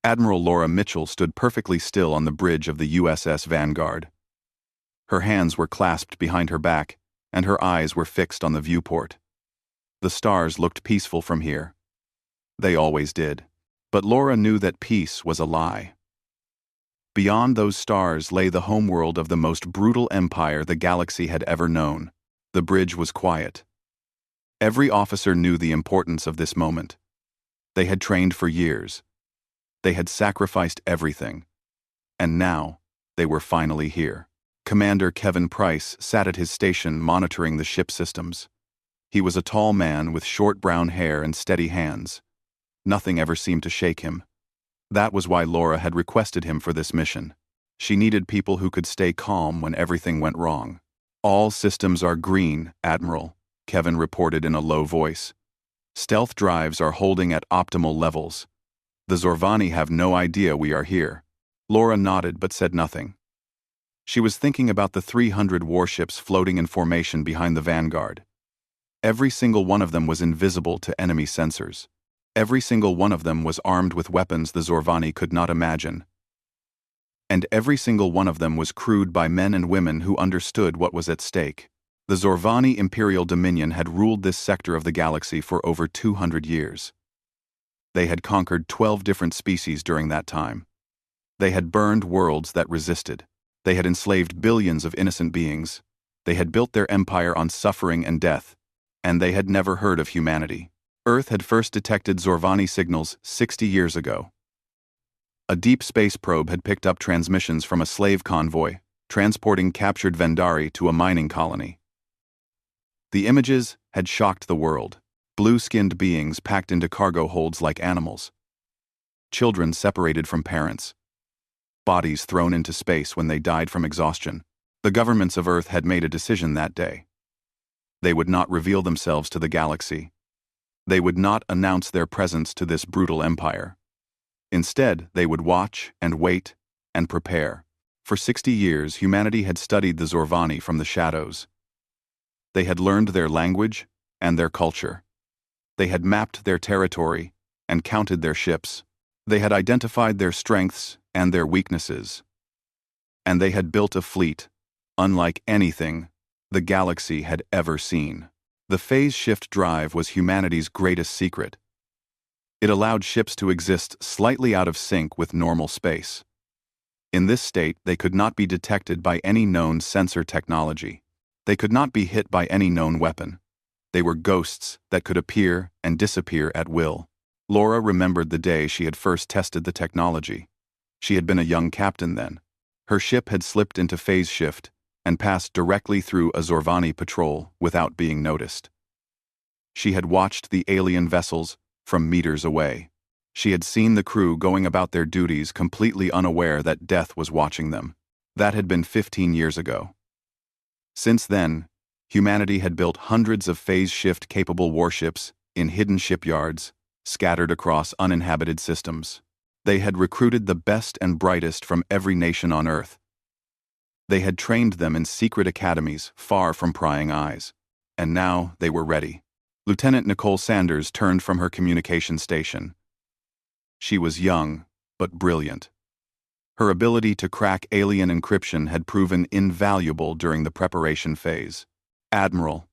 Admiral Laura Mitchell stood perfectly still on the bridge of the USS Vanguard. Her hands were clasped behind her back, and her eyes were fixed on the viewport. The stars looked peaceful from here. They always did. But Laura knew that peace was a lie. Beyond those stars lay the homeworld of the most brutal empire the galaxy had ever known. The bridge was quiet. Every officer knew the importance of this moment. They had trained for years. They had sacrificed everything. And now, they were finally here. Commander Kevin Price sat at his station monitoring the ship systems. He was a tall man with short brown hair and steady hands. Nothing ever seemed to shake him. That was why Laura had requested him for this mission. She needed people who could stay calm when everything went wrong. "All systems are green, Admiral," Kevin reported in a low voice. "Stealth drives are holding at optimal levels. The Zorvani have no idea we are here." Laura nodded but said nothing. She was thinking about the 300 warships floating in formation behind the Vanguard. Every single one of them was invisible to enemy sensors. Every single one of them was armed with weapons the Zorvani could not imagine. And every single one of them was crewed by men and women who understood what was at stake. The Zorvani Imperial Dominion had ruled this sector of the galaxy for over 200 years. They had conquered 12 different species during that time. They had burned worlds that resisted. They had enslaved billions of innocent beings. They had built their empire on suffering and death. And they had never heard of humanity. Earth had first detected Zorvani signals 60 years ago. A deep space probe had picked up transmissions from a slave convoy, transporting captured Vendari to a mining colony. The images had shocked the world. Blue-skinned beings packed into cargo holds like animals. Children separated from parents. Bodies thrown into space when they died from exhaustion. The governments of Earth had made a decision that day. They would not reveal themselves to the galaxy. They would not announce their presence to this brutal empire. Instead, they would watch and wait and prepare. For 60 years, humanity had studied the Zorvani from the shadows. They had learned their language and their culture. They had mapped their territory and counted their ships. They had identified their strengths and their weaknesses. And they had built a fleet, unlike anything the galaxy had ever seen. The phase shift drive was humanity's greatest secret. It allowed ships to exist slightly out of sync with normal space. In this state, they could not be detected by any known sensor technology. They could not be hit by any known weapon. They were ghosts that could appear and disappear at will. Laura remembered the day she had first tested the technology. She had been a young captain then. Her ship had slipped into phase shift and passed directly through a Zorvani patrol without being noticed. She had watched the alien vessels from meters away. She had seen the crew going about their duties completely unaware that death was watching them. That had been 15 years ago. Since then, humanity had built hundreds of phase shift-capable warships in hidden shipyards, scattered across uninhabited systems. They had recruited the best and brightest from every nation on Earth. They had trained them in secret academies far from prying eyes. And now they were ready. Lieutenant Nicole Sanders turned from her communication station. She was young, but brilliant. Her ability to crack alien encryption had proven invaluable during the preparation phase. "Admiral,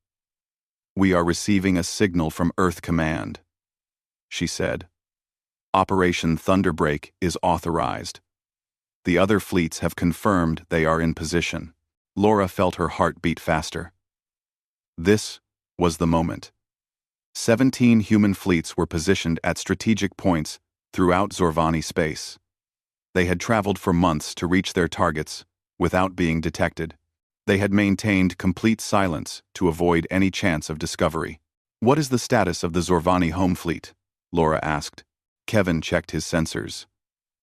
we are receiving a signal from Earth Command," she said. "Operation Thunderbreak is authorized. The other fleets have confirmed they are in position." Laura felt her heart beat faster. This was the moment. 17 human fleets were positioned at strategic points throughout Zorvani space. They had traveled for months to reach their targets without being detected. They had maintained complete silence to avoid any chance of discovery. "What is the status of the Zorvani home fleet?" Laura asked. Kevin checked his sensors.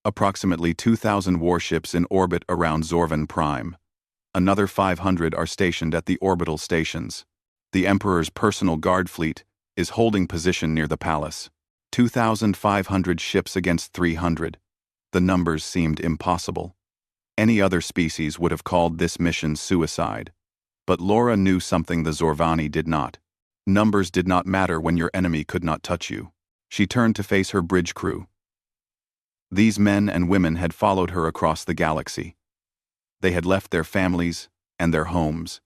Approximately 2,000 warships in orbit around Zorvan Prime. Another 500 are stationed at the orbital stations. The Emperor's personal guard fleet is holding position near the palace. 2,500 ships against 300. The numbers seemed impossible. Any other species would have called this mission suicide. But Laura knew something the Zorvani did not. Numbers did not matter when your enemy could not touch you. She turned to face her bridge crew. These men and women had followed her across the galaxy. They had left their families and their homes.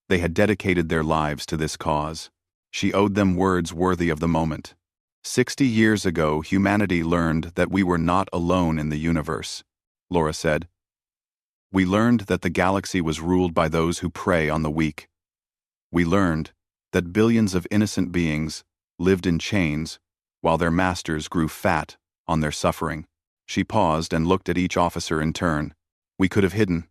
They had dedicated their lives to this cause. She owed them words worthy of the moment. 60 years ago, humanity learned that we were not alone in the universe, Laura said. We learned that the galaxy was ruled by those who prey on the weak. We learned that billions of innocent beings lived in chains while their masters grew fat on their suffering. She paused and looked at each officer in turn. We could have hidden.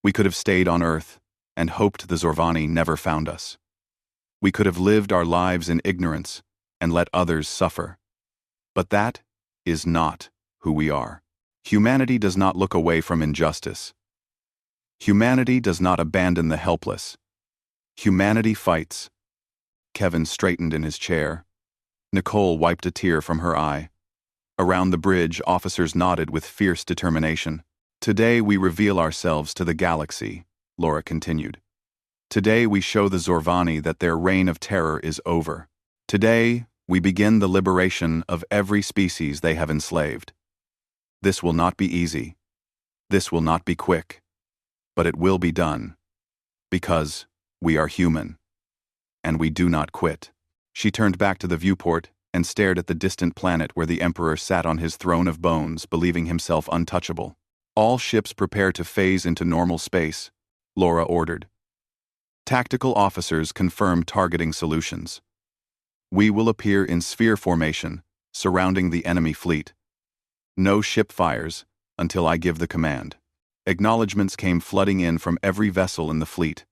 We could have stayed on Earth and hoped the Zorvani never found us. We could have lived our lives in ignorance and let others suffer. But that is not who we are. Humanity does not look away from injustice. Humanity does not abandon the helpless. Humanity fights. Kevin straightened in his chair. Nicole wiped a tear from her eye. Around the bridge, officers nodded with fierce determination. Today we reveal ourselves to the galaxy, Laura continued. Today we show the Zorvani that their reign of terror is over. Today we begin the liberation of every species they have enslaved. This will not be easy. This will not be quick. But it will be done. Because we are human. And we do not quit. She turned back to the viewport and stared at the distant planet where the Emperor sat on his throne of bones, believing himself untouchable. All ships prepare to phase into normal space, Laura ordered. Tactical officers confirm targeting solutions. We will appear in sphere formation, surrounding the enemy fleet. No ship fires until I give the command. Acknowledgements came flooding in from every vessel in the fleet.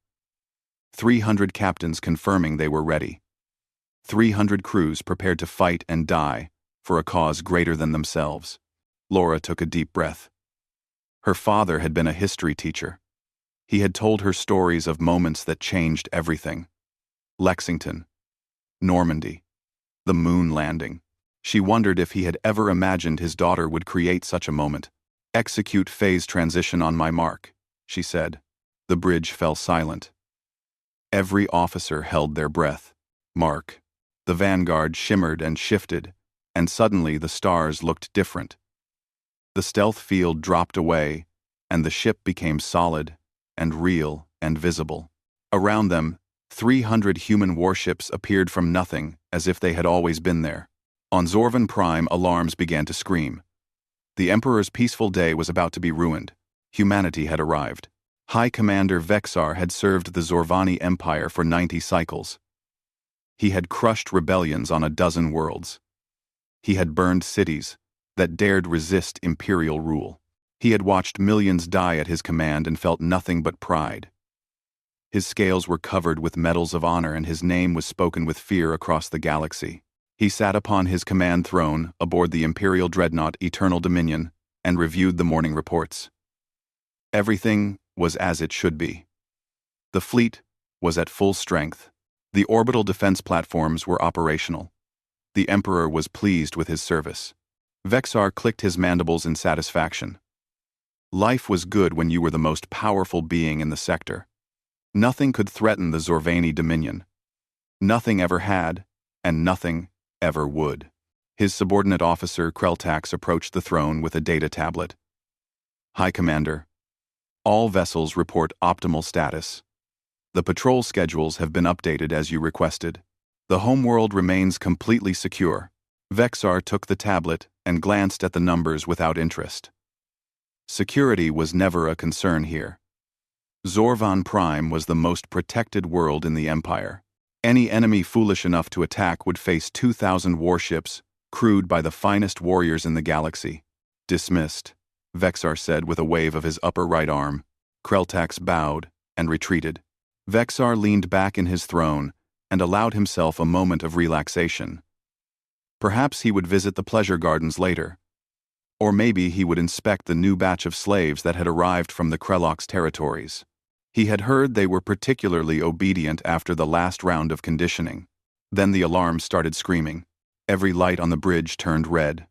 300 captains confirming they were ready. 300 crews prepared to fight and die for a cause greater than themselves. Laura took a deep breath. Her father had been a history teacher. He had told her stories of moments that changed everything. Lexington, Normandy, the moon landing. She wondered if he had ever imagined his daughter would create such a moment. Execute phase transition on my mark, she said. The bridge fell silent. Every officer held their breath. Mark. The vanguard shimmered and shifted, and suddenly the stars looked different. The stealth field dropped away, and the ship became solid and real and visible. Around them, 300 human warships appeared from nothing, as if they had always been there. On Zorvan Prime, alarms began to scream. The Emperor's peaceful day was about to be ruined. Humanity had arrived. High Commander Vexar had served the Zorvani Empire for 90 cycles. He had crushed rebellions on a dozen worlds. He had burned cities that dared resist Imperial rule. He had watched millions die at his command and felt nothing but pride. His scales were covered with medals of honor and his name was spoken with fear across the galaxy. He sat upon his command throne aboard the Imperial dreadnought Eternal Dominion and reviewed the morning reports. Everything was as it should be. The fleet was at full strength. The orbital defense platforms were operational. The Emperor was pleased with his service. Vexar clicked his mandibles in satisfaction. Life was good when you were the most powerful being in the sector. Nothing could threaten the Zorvani Dominion. Nothing ever had, and nothing ever would. His subordinate officer, Kreltax, approached the throne with a data tablet. High Commander, all vessels report optimal status. The patrol schedules have been updated as you requested. The homeworld remains completely secure. Vexar took the tablet and glanced at the numbers without interest. Security was never a concern here. Zorvan Prime was the most protected world in the Empire. Any enemy foolish enough to attack would face 2,000 warships, crewed by the finest warriors in the galaxy. Dismissed, Vexar said with a wave of his upper right arm. Kreltax bowed and retreated. Vexar leaned back in his throne and allowed himself a moment of relaxation. Perhaps he would visit the pleasure gardens later. Or maybe he would inspect the new batch of slaves that had arrived from the Krellox territories. He had heard they were particularly obedient after the last round of conditioning. Then the alarm started screaming. Every light on the bridge turned red.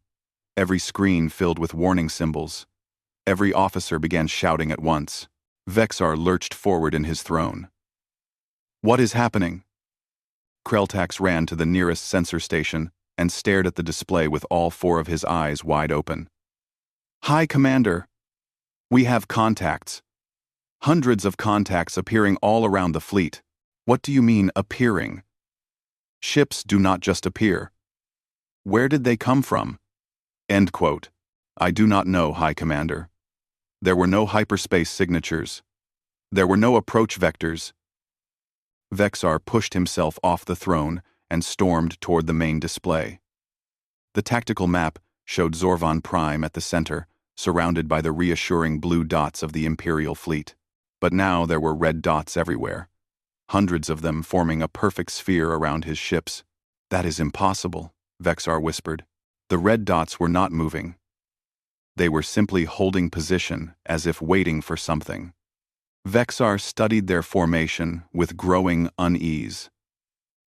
Every screen filled with warning symbols. Every officer began shouting at once. Vexar lurched forward in his throne. What is happening? Kreltax ran to the nearest sensor station and stared at the display with all four of his eyes wide open. "Hi, Commander. We have contacts. Hundreds of contacts appearing all around the fleet. What do you mean, appearing? Ships do not just appear. Where did they come from?" End quote. "I do not know, High Commander. There were no hyperspace signatures. There were no approach vectors." Vexar pushed himself off the throne and stormed toward the main display. The tactical map showed Zorvan Prime at the center, surrounded by the reassuring blue dots of the Imperial fleet. But now there were red dots everywhere, hundreds of them forming a perfect sphere around his ships. "That is impossible," Vexar whispered. The red dots were not moving. They were simply holding position, as if waiting for something. Vexar studied their formation with growing unease.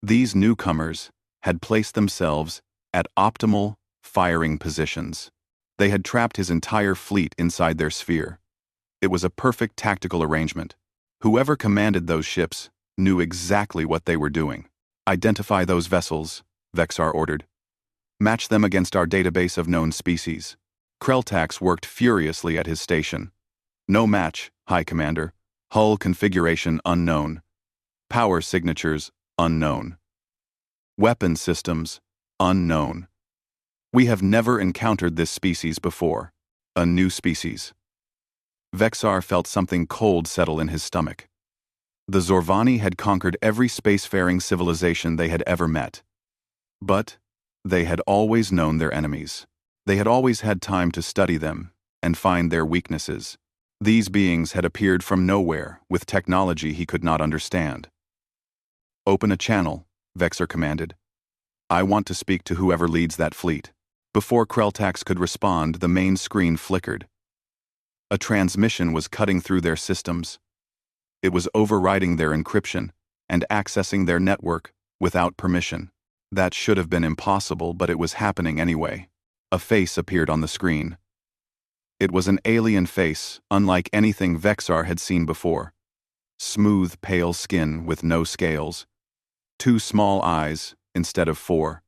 These newcomers had placed themselves at optimal firing positions. They had trapped his entire fleet inside their sphere. It was a perfect tactical arrangement. Whoever commanded those ships knew exactly what they were doing. "Identify those vessels," Vexar ordered. "Match them against our database of known species." Kreltax worked furiously at his station. "No match, High Commander. Hull configuration unknown. Power signatures unknown. Weapon systems unknown. We have never encountered this species before. A new species." Vexar felt something cold settle in his stomach. The Zorvani had conquered every spacefaring civilization they had ever met. But they had always known their enemies. They had always had time to study them and find their weaknesses. These beings had appeared from nowhere with technology he could not understand. "Open a channel," Vexar commanded. "I want to speak to whoever leads that fleet." Before Kreltax could respond, the main screen flickered. A transmission was cutting through their systems. It was overriding their encryption and accessing their network without permission. That should have been impossible, but it was happening anyway. A face appeared on the screen. It was an alien face, unlike anything Vexar had seen before. Smooth, pale skin with no scales. 2 small eyes instead of 4.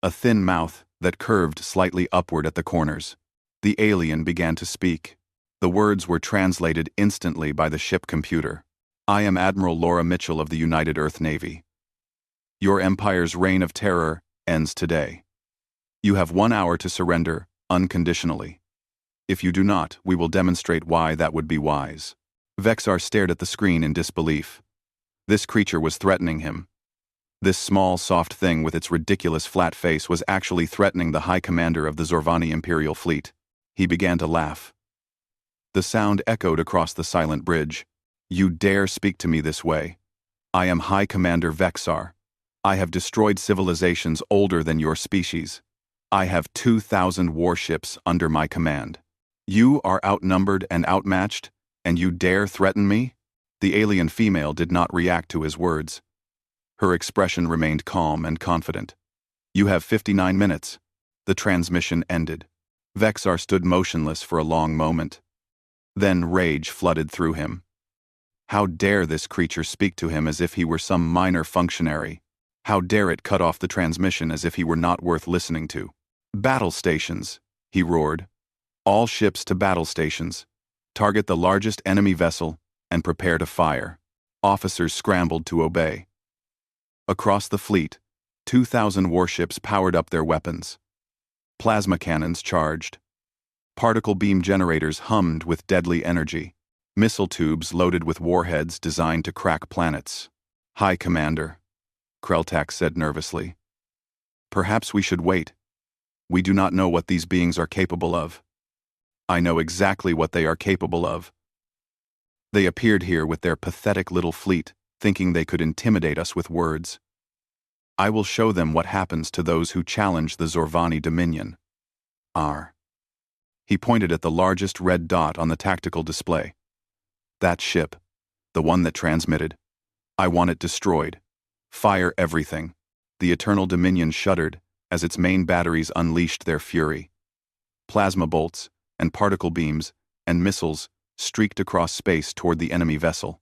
A thin mouth that curved slightly upward at the corners. The alien began to speak. The words were translated instantly by the ship computer. "I am Admiral Laura Mitchell of the United Earth Navy. Your Empire's reign of terror ends today. You have 1 hour to surrender unconditionally. If you do not, we will demonstrate why that would be wise." Vexar stared at the screen in disbelief. This creature was threatening him. This small, soft thing with its ridiculous flat face was actually threatening the High Commander of the Zorvani Imperial fleet. He began to laugh. The sound echoed across the silent bridge. "You dare speak to me this way? I am High Commander Vexar. I have destroyed civilizations older than your species. I have 2,000 warships under my command. You are outnumbered and outmatched, and you dare threaten me?" The alien female did not react to his words. Her expression remained calm and confident. "You have 59 minutes. The transmission ended. Vexar stood motionless for a long moment. Then rage flooded through him. How dare this creature speak to him as if he were some minor functionary? How dare it cut off the transmission as if he were not worth listening to? "Battle stations," he roared. "All ships to battle stations. Target the largest enemy vessel and prepare to fire." Officers scrambled to obey. Across the fleet, 2,000 warships powered up their weapons. Plasma cannons charged. Particle beam generators hummed with deadly energy. Missile tubes loaded with warheads designed to crack planets. "High Commander," Kreltax said nervously. "Perhaps we should wait. We do not know what these beings are capable of." "I know exactly what they are capable of. They appeared here with their pathetic little fleet, thinking they could intimidate us with words. I will show them what happens to those who challenge the Zorvani Dominion." "R." He pointed at the largest red dot on the tactical display. "That ship, the one that transmitted. I want it destroyed. Fire everything." The Eternal Dominion shuddered as its main batteries unleashed their fury. Plasma bolts and particle beams and missiles streaked across space toward the enemy vessel.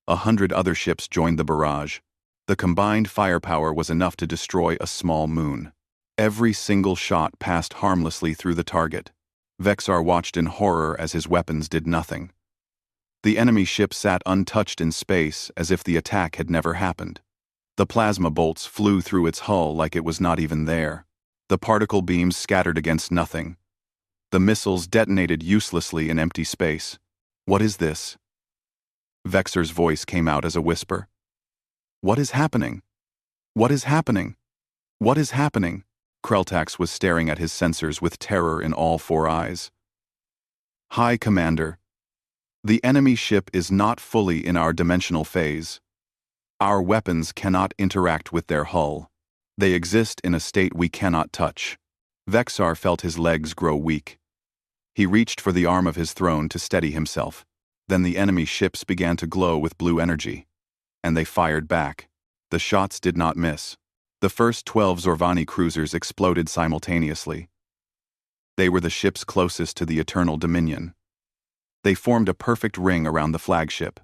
100 other ships joined the barrage. The combined firepower was enough to destroy a small moon. Every single shot passed harmlessly through the target. Vexar watched in horror as his weapons did nothing. The enemy ship sat untouched in space as if the attack had never happened. The plasma bolts flew through its hull like it was not even there. The particle beams scattered against nothing. The missiles detonated uselessly in empty space. What is this? Vexar's voice came out as a whisper. What is happening? What is happening? What is happening? Kreltax was staring at his sensors with terror in all four eyes. Hi, Commander. The enemy ship is not fully in our dimensional phase. Our weapons cannot interact with their hull. They exist in a state we cannot touch. Vexar felt his legs grow weak. He reached for the arm of his throne to steady himself. Then the enemy ships began to glow with blue energy. And they fired back. The shots did not miss. The first 12 Zorvani cruisers exploded simultaneously. They were the ships closest to the Eternal Dominion. They formed a perfect ring around the flagship.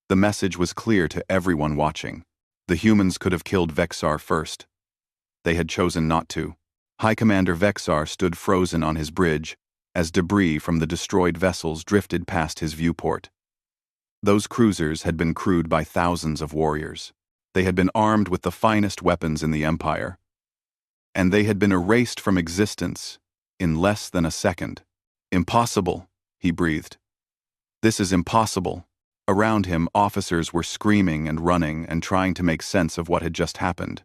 The message was clear to everyone watching. The humans could have killed Vexar first. They had chosen not to. High Commander Vexar stood frozen on his bridge as debris from the destroyed vessels drifted past his viewport. Those cruisers had been crewed by thousands of warriors. They had been armed with the finest weapons in the Empire. And they had been erased from existence in less than a second. Impossible, he breathed. This is impossible. Around him, officers were screaming and running and trying to make sense of what had just happened.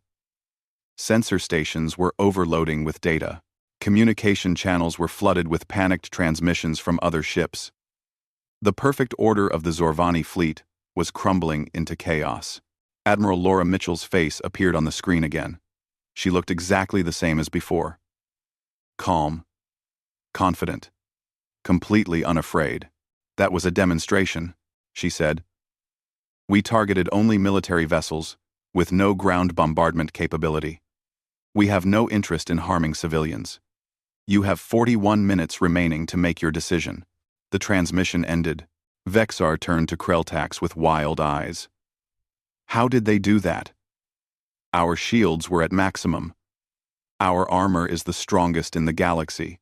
Sensor stations were overloading with data. Communication channels were flooded with panicked transmissions from other ships. The perfect order of the Zorvani fleet was crumbling into chaos. Admiral Laura Mitchell's face appeared on the screen again. She looked exactly the same as before. Calm. Confident. Completely unafraid. That was a demonstration, she said. We targeted only military vessels, with no ground bombardment capability. We have no interest in harming civilians. You have 41 minutes remaining to make your decision. The transmission ended. Vexar turned to Kreltax with wild eyes. How did they do that? Our shields were at maximum. Our armor is the strongest in the galaxy.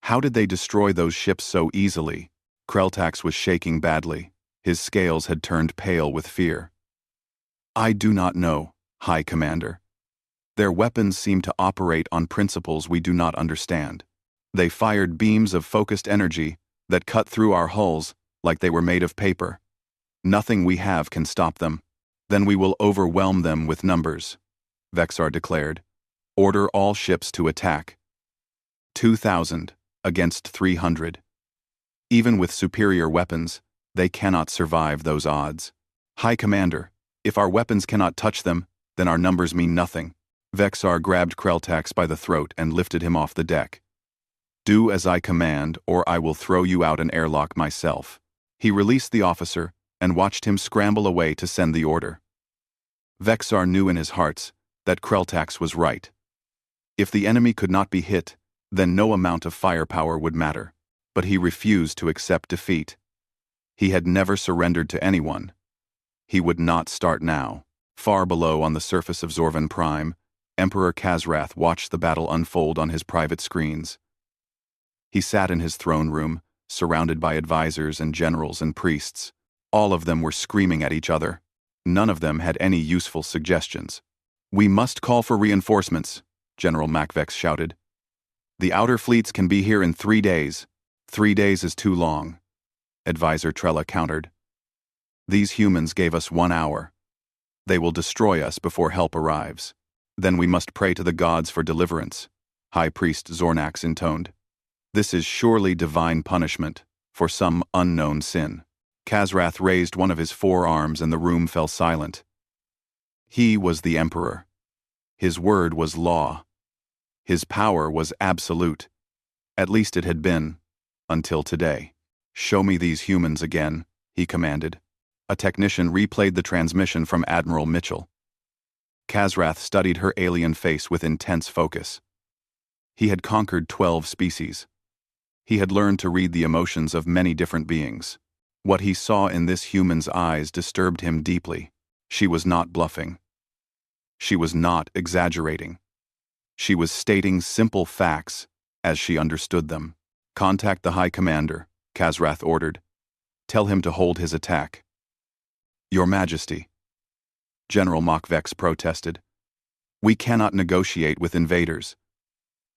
How did they destroy those ships so easily? Kreltax was shaking badly. His scales had turned pale with fear. I do not know, High Commander. Their weapons seem to operate on principles we do not understand. They fired beams of focused energy that cut through our hulls like they were made of paper. Nothing we have can stop them. Then we will overwhelm them with numbers, Vexar declared. Order all ships to attack. 2,000 against 300. Even with superior weapons, they cannot survive those odds. High Commander, if our weapons cannot touch them, then our numbers mean nothing. Vexar grabbed Kreltax by the throat and lifted him off the deck. Do as I command, or I will throw you out an airlock myself. He released the officer and watched him scramble away to send the order. Vexar knew in his heart that Kreltax was right. If the enemy could not be hit, then no amount of firepower would matter. But he refused to accept defeat. He had never surrendered to anyone. He would not start now. Far below on the surface of Zorvan Prime, Emperor Kazrath watched the battle unfold on his private screens. He sat in his throne room, surrounded by advisors and generals and priests. All of them were screaming at each other. None of them had any useful suggestions. We must call for reinforcements, General Macvex shouted. The outer fleets can be here in 3 days. 3 days is too long, Advisor Trella countered. These humans gave us 1 hour. They will destroy us before help arrives. Then we must pray to the gods for deliverance, High Priest Zornax intoned. This is surely divine punishment for some unknown sin. Kazrath raised one of his forearms and the room fell silent. He was the Emperor. His word was law. His power was absolute. At least it had been, until today. Show me these humans again, he commanded. A technician replayed the transmission from Admiral Mitchell. Kazrath studied her alien face with intense focus. He had conquered 12 species. He had learned to read the emotions of many different beings. What he saw in this human's eyes disturbed him deeply. She was not bluffing. She was not exaggerating. She was stating simple facts as she understood them. "Contact the High Commander," Kazrath ordered. "Tell him to hold his attack." "Your Majesty," General Machvex protested. "We cannot negotiate with invaders.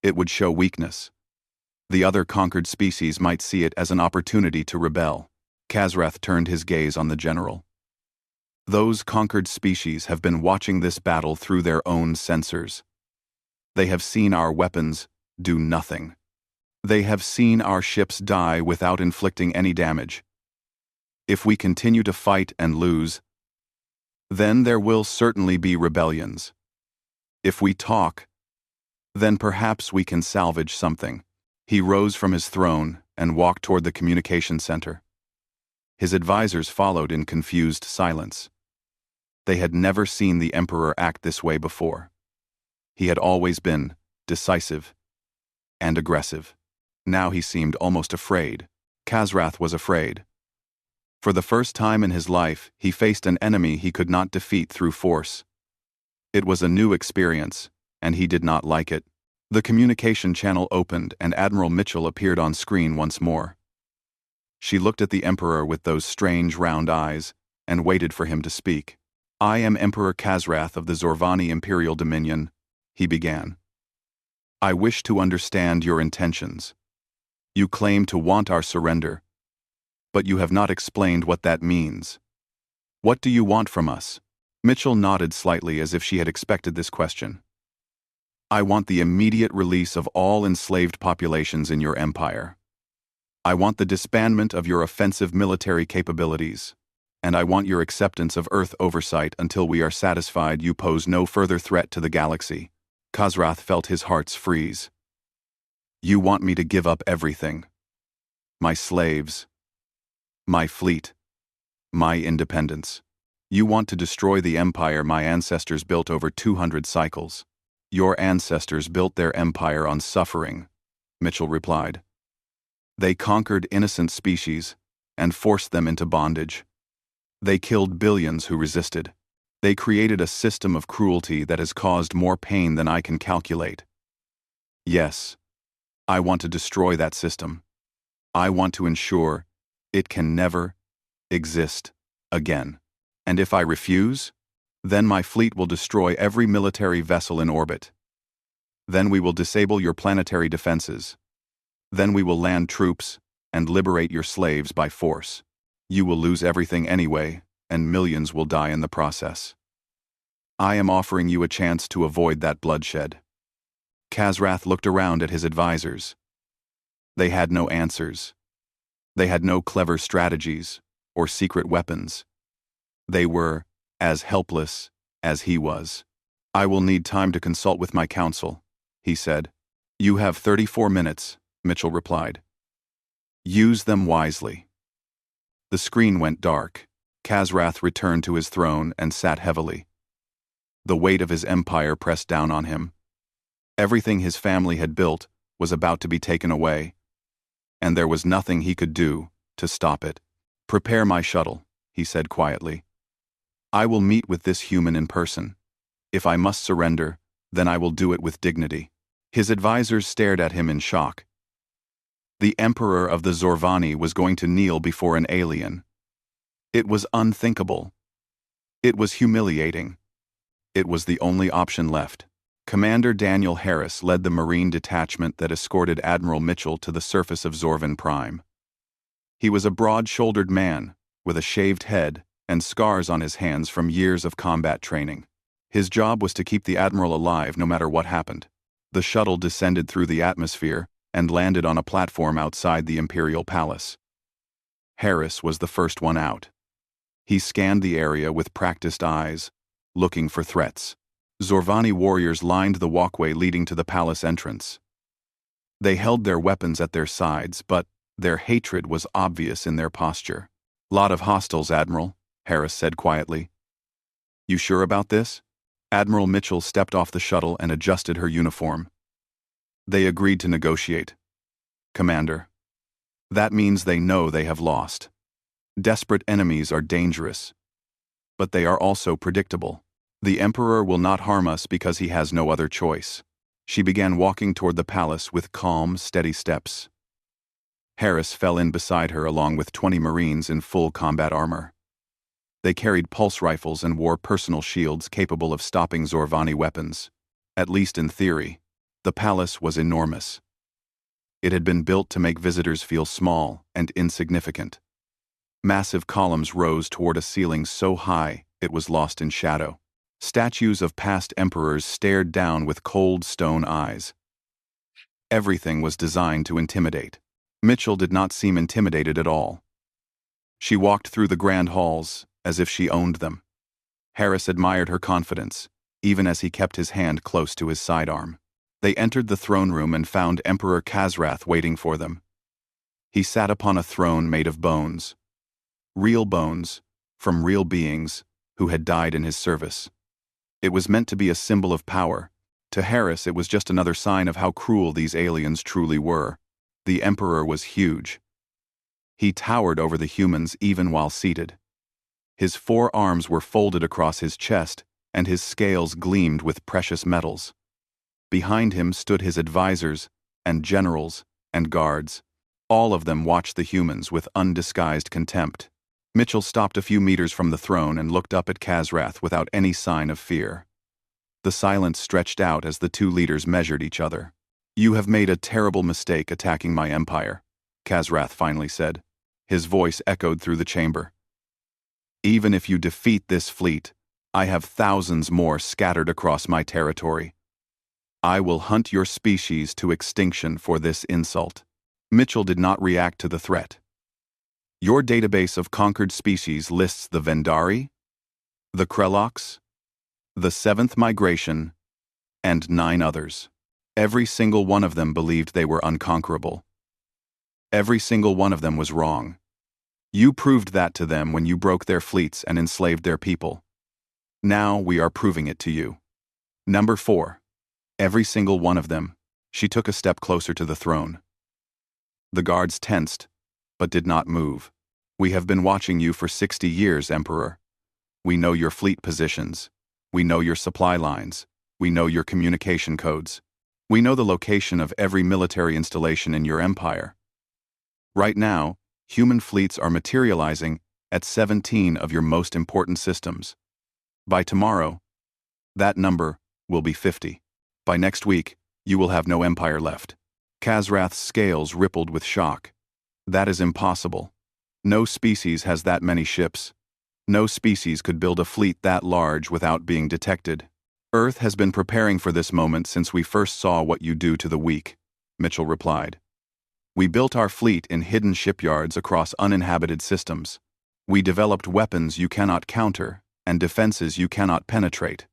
It would show weakness. The other conquered species might see it as an opportunity to rebel." Kazrath turned his gaze on the general. "Those conquered species have been watching this battle through their own sensors. They have seen our weapons do nothing. They have seen our ships die without inflicting any damage. If we continue to fight and lose, then there will certainly be rebellions. If we talk, then perhaps we can salvage something." He rose from his throne and walked toward the communication center. His advisors followed in confused silence. They had never seen the Emperor act this way before. He had always been decisive and aggressive. Now he seemed almost afraid. Kazrath was afraid. For the first time in his life, he faced an enemy he could not defeat through force. It was a new experience, and he did not like it. The communication channel opened and Admiral Mitchell appeared on screen once more. She looked at the Emperor with those strange round eyes and waited for him to speak. "I am Emperor Kazrath of the Zorvani Imperial Dominion," he began. "I wish to understand your intentions. You claim to want our surrender, but you have not explained what that means. What do you want from us?" Mitchell nodded slightly as if she had expected this question. "I want the immediate release of all enslaved populations in your empire. I want the disbandment of your offensive military capabilities, and I want your acceptance of Earth oversight until we are satisfied you pose no further threat to the galaxy." Kazrath felt his heart freeze. "You want me to give up everything. My slaves, my fleet, my independence. You want to destroy the empire my ancestors built over 200 cycles. Your ancestors built their empire on suffering," Mitchell replied. "They conquered innocent species and forced them into bondage. They killed billions who resisted. They created a system of cruelty that has caused more pain than I can calculate. Yes, I want to destroy that system. I want to ensure it can never exist again. And if I refuse, then my fleet will destroy every military vessel in orbit. Then we will disable your planetary defenses. Then we will land troops and liberate your slaves by force. You will lose everything anyway, and millions will die in the process. I am offering you a chance to avoid that bloodshed." Kazrath looked around at his advisors. They had no answers. They had no clever strategies or secret weapons. They were as helpless as he was. "I will need time to consult with my council," he said. "You have 34 minutes, Mitchell replied. "Use them wisely." The screen went dark. Kazrath returned to his throne and sat heavily. The weight of his empire pressed down on him. Everything his family had built was about to be taken away, and there was nothing he could do to stop it. "Prepare my shuttle," he said quietly. "I will meet with this human in person. If I must surrender, then I will do it with dignity." His advisors stared at him in shock. The Emperor of the Zorvani was going to kneel before an alien. It was unthinkable. It was humiliating. It was the only option left. Commander Daniel Harris led the Marine detachment that escorted Admiral Mitchell to the surface of Zorvan Prime. He was a broad-shouldered man, with a shaved head and scars on his hands from years of combat training. His job was to keep the Admiral alive no matter what happened. The shuttle descended through the atmosphere and landed on a platform outside the Imperial Palace. Harris was the first one out. He scanned the area with practiced eyes, looking for threats. Zorvani warriors lined the walkway leading to the palace entrance. They held their weapons at their sides, but their hatred was obvious in their posture. "Lot of hostiles, Admiral," Harris said quietly. "You sure about this?" Admiral Mitchell stepped off the shuttle and adjusted her uniform. "They agreed to negotiate, Commander. That means they know they have lost. Desperate enemies are dangerous, but they are also predictable. The Emperor will not harm us because he has no other choice." She began walking toward the palace with calm, steady steps. Harris fell in beside her along with 20 Marines in full combat armor. They carried pulse rifles and wore personal shields capable of stopping Zorvani weapons. At least in theory, the palace was enormous. It had been built to make visitors feel small and insignificant. Massive columns rose toward a ceiling so high it was lost in shadow. Statues of past emperors stared down with cold stone eyes. Everything was designed to intimidate. Mitchell did not seem intimidated at all. She walked through the grand halls as if she owned them. Harris admired her confidence, even as he kept his hand close to his sidearm. They entered the throne room and found Emperor Khazrath waiting for them. He sat upon a throne made of bones. Real bones, from real beings who had died in his service. It was meant to be a symbol of power. To Harris, it was just another sign of how cruel these aliens truly were. The Emperor was huge. He towered over the humans even while seated. His 4 arms were folded across his chest, and his scales gleamed with precious metals. Behind him stood his advisors, and generals, and guards. All of them watched the humans with undisguised contempt. Mitchell stopped a few meters from the throne and looked up at Khazrath without any sign of fear. The silence stretched out as the 2 leaders measured each other. "You have made a terrible mistake attacking my empire," Khazrath finally said. His voice echoed through the chamber. "Even if you defeat this fleet, I have thousands more scattered across my territory. I will hunt your species to extinction for this insult." Mitchell did not react to the threat. "Your database of conquered species lists the Vendari, the Kreloks, the 7th Migration, and 9 others. Every single one of them believed they were unconquerable. Every single one of them was wrong. You proved that to them when you broke their fleets and enslaved their people. Now we are proving it to you. Number 4. Every single one of them." She took a step closer to the throne. The guards tensed, but did not move. "We have been watching you for 60 years, Emperor. We know your fleet positions. We know your supply lines. We know your communication codes. We know the location of every military installation in your empire. Right now, human fleets are materializing at 17 of your most important systems. By tomorrow, that number will be 50. By next week, you will have no empire left." Khazrath's scales rippled with shock. "That is impossible. No species has that many ships. No species could build a fleet that large without being detected. Earth has been preparing for this moment since we first saw what you do to the weak," Mitchell replied. "We built our fleet in hidden shipyards across uninhabited systems. We developed weapons you cannot counter and defenses you cannot penetrate.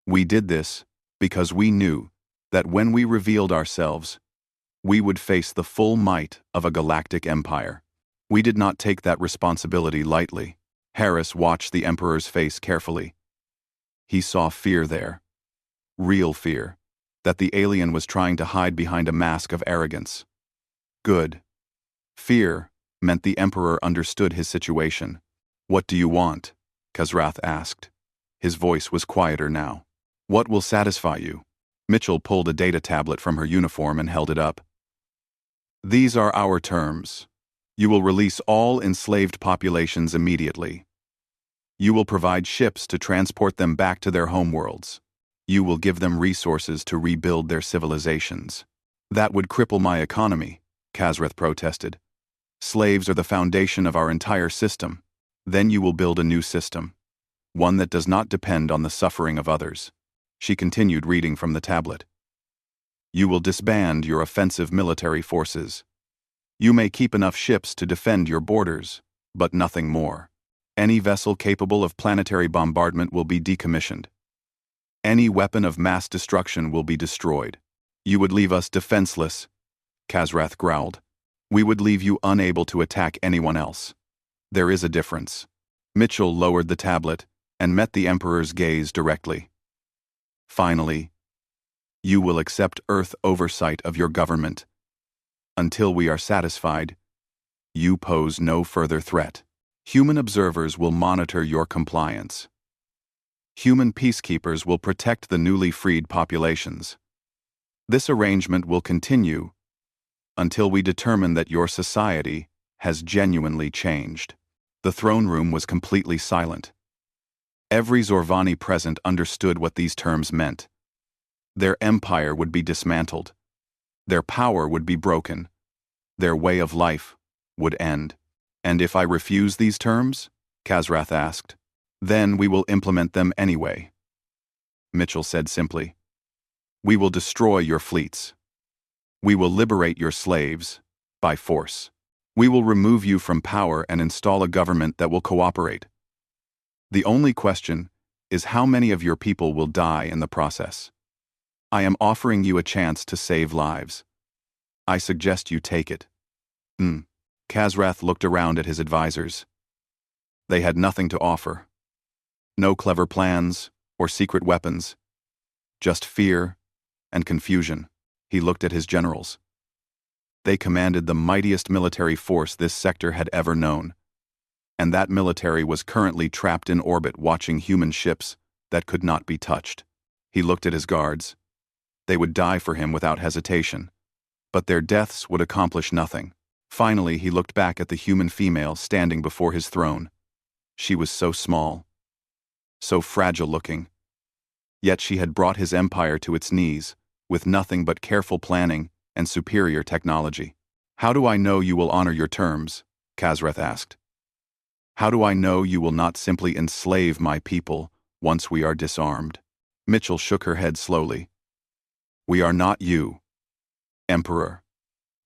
We did this because we knew that when we revealed ourselves, we would face the full might of a galactic empire. We did not take that responsibility lightly." Harris watched the Emperor's face carefully. He saw fear there. Real fear, that the alien was trying to hide behind a mask of arrogance. Good. Fear meant the Emperor understood his situation. "What do you want?" Khazrath asked. His voice was quieter now. "What will satisfy you?" Mitchell pulled a data tablet from her uniform and held it up. "These are our terms. You will release all enslaved populations immediately. You will provide ships to transport them back to their homeworlds. You will give them resources to rebuild their civilizations." "That would cripple my economy," Khazrath protested. "Slaves are the foundation of our entire system. Then you will build a new system, one that does not depend on the suffering of others." She continued reading from the tablet. "You will disband your offensive military forces. You may keep enough ships to defend your borders, but nothing more. Any vessel capable of planetary bombardment will be decommissioned. Any weapon of mass destruction will be destroyed. You would leave us defenseless," Khazrath growled. "We would leave you unable to attack anyone else. There is a difference." Mitchell lowered the tablet and met the Emperor's gaze directly. "Finally, you will accept Earth oversight of your government. Until we are satisfied, you pose no further threat. Human observers will monitor your compliance. Human peacekeepers will protect the newly freed populations. This arrangement will continue until we determine that your society has genuinely changed. The throne room was completely silent. Every Zorvani present understood what these terms meant. Their empire would be dismantled. Their power would be broken. Their way of life would end. And if I refuse these terms? Kazrath asked. Then we will implement them anyway. Mitchell said simply. We will destroy your fleets. We will liberate your slaves by force. We will remove you from power and install a government that will cooperate. The only question is how many of your people will die in the process. I am offering you a chance to save lives. I suggest you take it. Kazrath looked around at his advisors. They had nothing to offer. No clever plans or secret weapons. Just fear and confusion. He looked at his generals. They commanded the mightiest military force this sector had ever known. And that military was currently trapped in orbit watching human ships that could not be touched. He looked at his guards. They would die for him without hesitation. But their deaths would accomplish nothing. Finally, he looked back at the human female standing before his throne. She was so small, so fragile-looking. Yet she had brought his empire to its knees, with nothing but careful planning and superior technology. How do I know you will honor your terms? Kazrath asked. How do I know you will not simply enslave my people once we are disarmed? Mitchell shook her head slowly. We are not you, Emperor.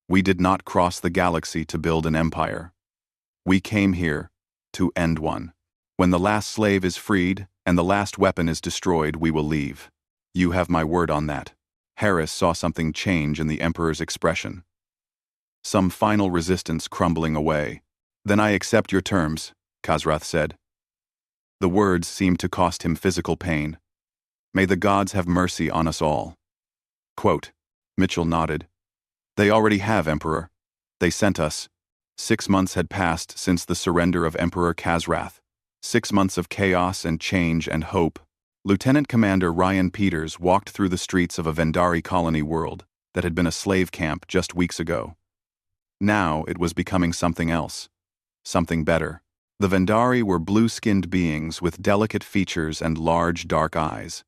We did not cross the galaxy to build an empire. We came here to end one. When the last slave is freed and the last weapon is destroyed, we will leave. You have my word on that. Harris saw something change in the Emperor's expression. Some final resistance crumbling away. Then I accept your terms, Kazrath said. The words seemed to cost him physical pain. May the gods have mercy on us all. Quote, Mitchell nodded. They already have, Emperor. They sent us. 6 months had passed since the surrender of Emperor Kazrath. 6 months of chaos and change and hope. Lieutenant Commander Ryan Peters walked through the streets of a Vendari colony world that had been a slave camp just weeks ago. Now it was becoming something else. Something better. The Vendari were blue-skinned beings with delicate features and large dark eyes.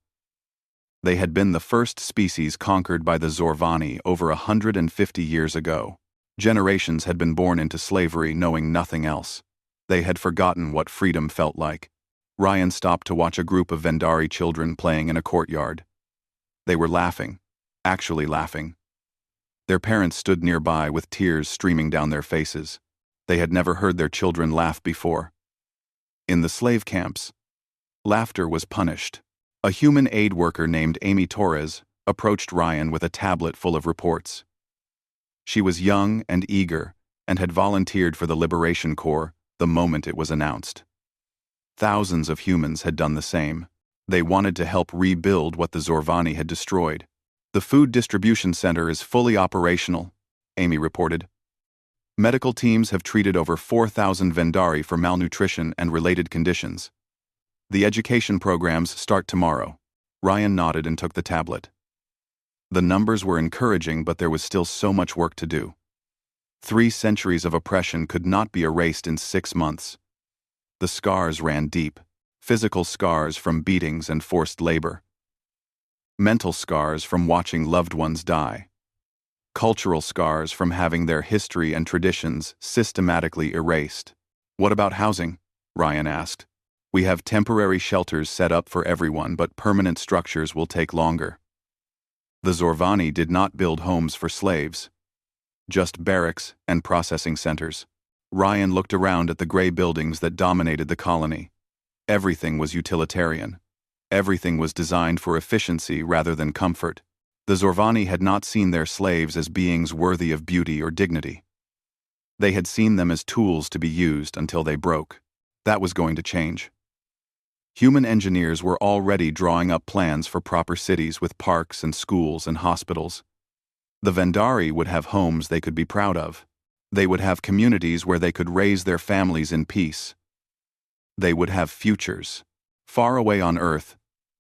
They had been the first species conquered by the Zorvani over 150 years ago. Generations had been born into slavery knowing nothing else. They had forgotten what freedom felt like. Ryan stopped to watch a group of Vendari children playing in a courtyard. They were laughing, actually laughing. Their parents stood nearby with tears streaming down their faces. They had never heard their children laugh before. In the slave camps, laughter was punished. A human aid worker named Amy Torres approached Ryan with a tablet full of reports. She was young and eager and had volunteered for the Liberation Corps the moment it was announced. Thousands of humans had done the same. They wanted to help rebuild what the Zorvani had destroyed. The food distribution center is fully operational, Amy reported. Medical teams have treated over 4,000 Vendari for malnutrition and related conditions. The education programs start tomorrow. Ryan nodded and took the tablet. The numbers were encouraging, but there was still so much work to do. 3 centuries of oppression could not be erased in 6 months. The scars ran deep, physical scars from beatings and forced labor. Mental scars from watching loved ones die. Cultural scars from having their history and traditions systematically erased. What about housing? Ryan asked. We have temporary shelters set up for everyone, but permanent structures will take longer. The Zorvani did not build homes for slaves. Just barracks and processing centers. Ryan looked around at the gray buildings that dominated the colony. Everything was utilitarian. Everything was designed for efficiency rather than comfort. The Zorvani had not seen their slaves as beings worthy of beauty or dignity. They had seen them as tools to be used until they broke. That was going to change. Human engineers were already drawing up plans for proper cities with parks and schools and hospitals. The Vendari would have homes they could be proud of. They would have communities where they could raise their families in peace. They would have futures. Far away on Earth,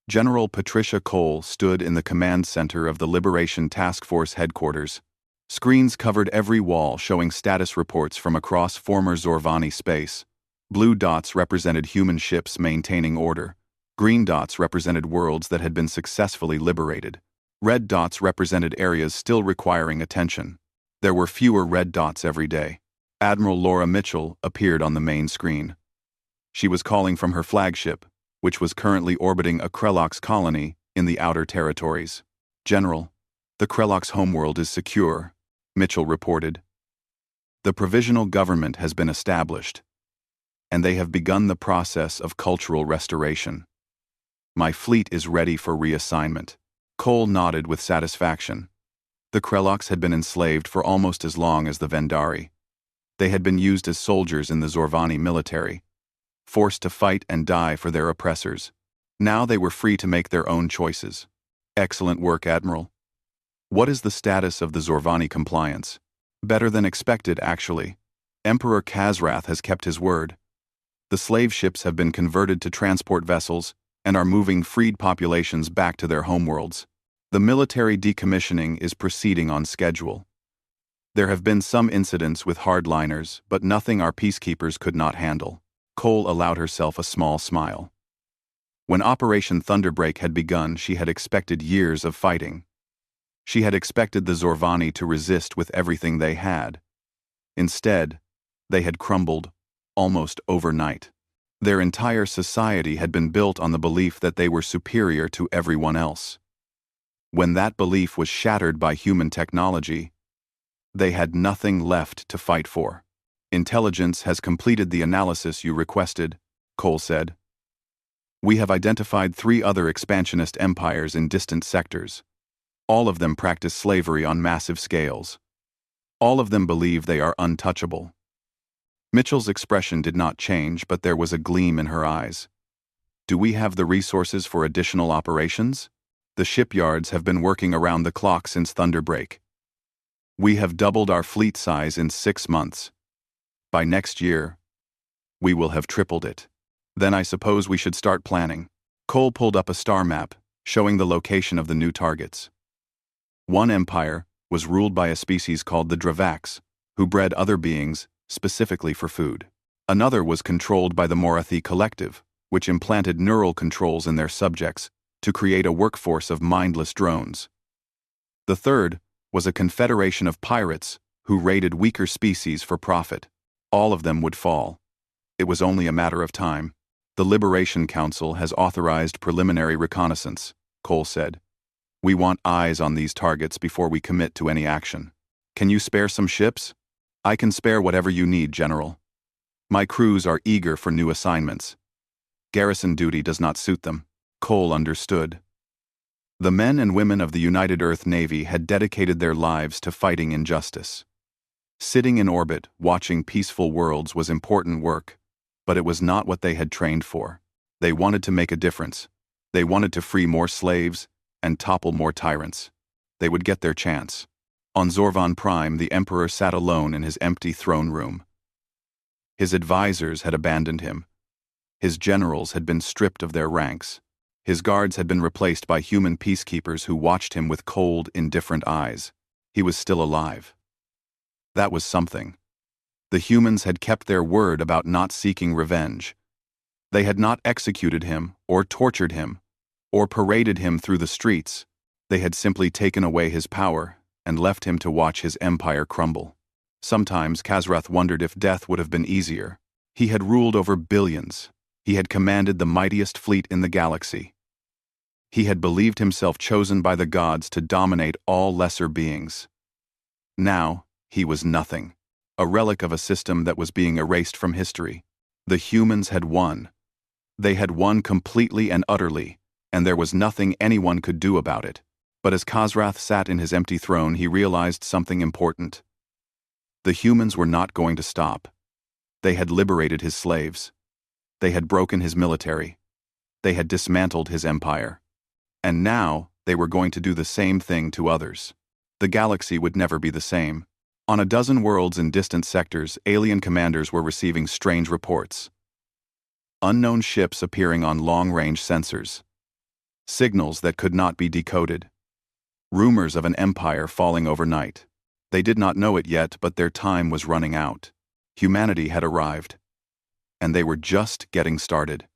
General Patricia Cole stood in the command center of the Liberation Task Force headquarters. Screens covered every wall showing status reports from across former Zorvani space. Blue dots represented human ships maintaining order. Green dots represented worlds that had been successfully liberated. Red dots represented areas still requiring attention. There were fewer red dots every day. Admiral Laura Mitchell appeared on the main screen. She was calling from her flagship, which was currently orbiting a Krelox colony in the Outer Territories. "General, the Krelox homeworld is secure," Mitchell reported. "The provisional government has been established, and they have begun the process of cultural restoration. My fleet is ready for reassignment." Cole nodded with satisfaction. The Krelox had been enslaved for almost as long as the Vendari. They had been used as soldiers in the Zorvani military, forced to fight and die for their oppressors. Now they were free to make their own choices. "Excellent work, Admiral. What is the status of the Zorvani compliance?" "Better than expected, actually. Emperor Kazrath has kept his word. The slave ships have been converted to transport vessels and are moving freed populations back to their homeworlds. The military decommissioning is proceeding on schedule. There have been some incidents with hardliners, but nothing our peacekeepers could not handle." Cole allowed herself a small smile. When Operation Thunderbreak had begun, she had expected years of fighting. She had expected the Zorvani to resist with everything they had. Instead, they had crumbled, almost overnight. Their entire society had been built on the belief that they were superior to everyone else. When that belief was shattered by human technology, they had nothing left to fight for. "Intelligence has completed the analysis you requested," Cole said. "We have identified 3 other expansionist empires in distant sectors. All of them practice slavery on massive scales. All of them believe they are untouchable." Mitchell's expression did not change, but there was a gleam in her eyes. "Do we have the resources for additional operations? The shipyards have been working around the clock since Thunderbreak. We have doubled our fleet size in 6 months. By next year, we will have tripled it. Then I suppose we should start planning." Cole pulled up a star map, showing the location of the new targets. One empire was ruled by a species called the Dravax, who bred other beings specifically for food. Another was controlled by the Morathi Collective, which implanted neural controls in their subjects to create a workforce of mindless drones. The third was a confederation of pirates who raided weaker species for profit. All of them would fall. It was only a matter of time. "The Liberation Council has authorized preliminary reconnaissance," Cole said. "We want eyes on these targets before we commit to any action. Can you spare some ships?" "I can spare whatever you need, General. My crews are eager for new assignments. Garrison duty does not suit them." Cole understood. The men and women of the United Earth Navy had dedicated their lives to fighting injustice. Sitting in orbit, watching peaceful worlds was important work, but it was not what they had trained for. They wanted to make a difference. They wanted to free more slaves and topple more tyrants. They would get their chance. On Zorvan Prime, the Emperor sat alone in his empty throne room. His advisors had abandoned him. His generals had been stripped of their ranks. His guards had been replaced by human peacekeepers who watched him with cold, indifferent eyes. He was still alive. That was something. The humans had kept their word about not seeking revenge. They had not executed him, or tortured him, or paraded him through the streets. They had simply taken away his power and left him to watch his empire crumble. Sometimes Kazrath wondered if death would have been easier. He had ruled over billions. He had commanded the mightiest fleet in the galaxy. He had believed himself chosen by the gods to dominate all lesser beings. Now, he was nothing, a relic of a system that was being erased from history. The humans had won. They had won completely and utterly, and there was nothing anyone could do about it. But as Kazrath sat in his empty throne, he realized something important. The humans were not going to stop. They had liberated his slaves. They had broken his military. They had dismantled his empire. And now, they were going to do the same thing to others. The galaxy would never be the same. On a dozen worlds in distant sectors, alien commanders were receiving strange reports. Unknown ships appearing on long-range sensors. Signals that could not be decoded. Rumors of an empire falling overnight. They did not know it yet, but their time was running out. Humanity had arrived. And they were just getting started.